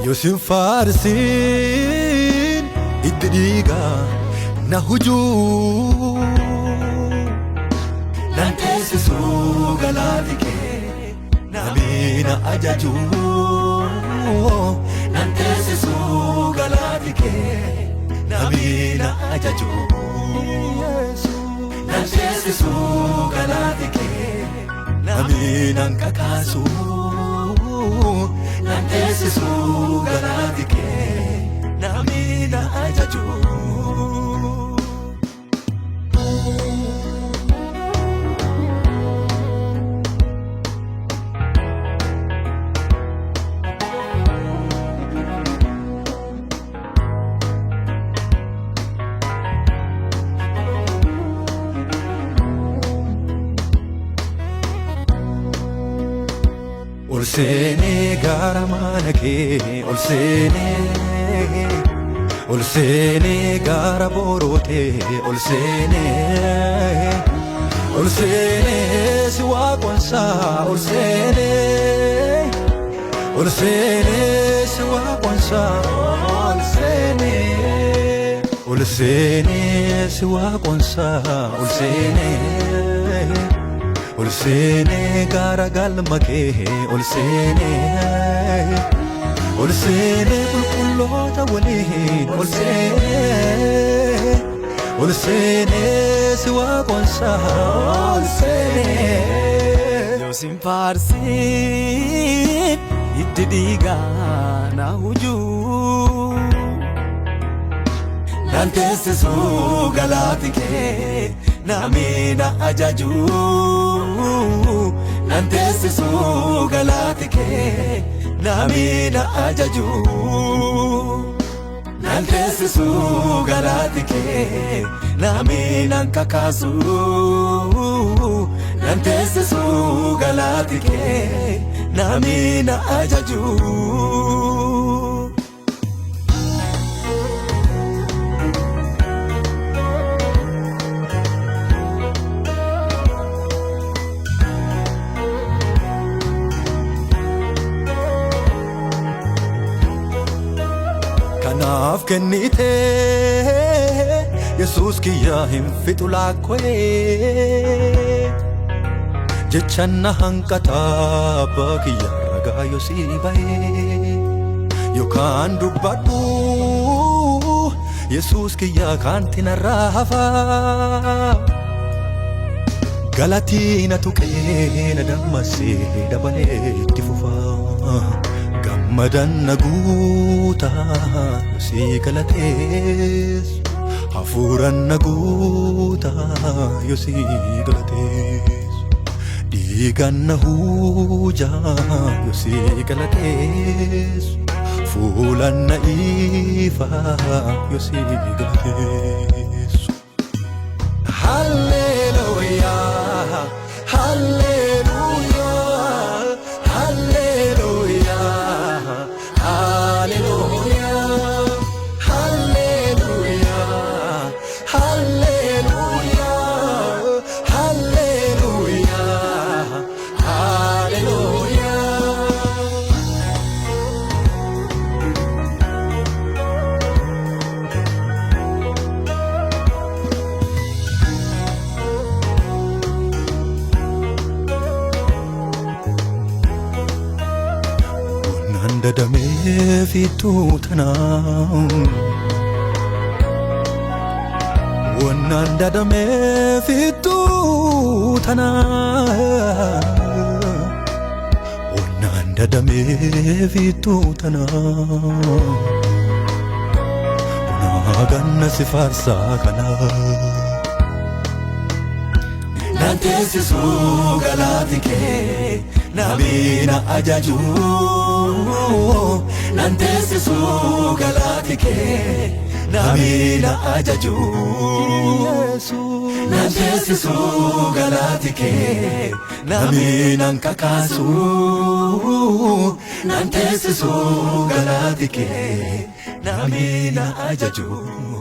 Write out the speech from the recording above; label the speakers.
Speaker 1: Yosin farsin itti na hujuu nan teessisuu galaati kee namiina ajajuu nan teessisuu galaati kee namiina ajajuu nan teessisuu galaati kee namiina kakaasuu nan teessisuu galaati kee namiina ajajuu. Ol seenee gara mana kee ol seenee gara borootee ol seenee si waaqonsaa ol seenee si waaqonsaa ol seenee si waaqonsaa ol seenee gara galma kee ol seenee qulqulloota waliin ol seenee si waaqonsaa ol seenee.
Speaker 2: Yosin farsin itti na hujuu nan teessisuu galaati kee namiina ajajuu nan teessisuu galaati kee namiina ajajuu nan teessisuu galaati kee namiina kakaasuu nan teessisuu galaati kee namiina ajajuu.
Speaker 1: Kanaaf kennitee Yesuus kiyyaa hin fixu laakkolee jecha na hanqataa abbaa kiyyaa ragaa yoo si bahee yookaan dubbadhu Yesuus kiyyaa kaanti narraa hafaa galatii na tuqee na dammasee dabalee itti fufaa. Madanna guutaa si galatees hafuuranna guutaa yoo si galatees dhiiganna huujaa yoo si galatees fuulanna ifaa yoo si galatees. Halleluuyaa halleluuyaa halleluuyaa. Dadamee fituu tanaa wannaan dadamee fituu tanaa wannaan dadamee fituu tanaa naa ganna si faarsaa kanaa.
Speaker 2: Na nan teessisu galaati kee namina ajaju nan teessisu galaati kee namina ajaju nan teessisu galaati kee namina kakaasu nan teessisu galaati kee namina ajaju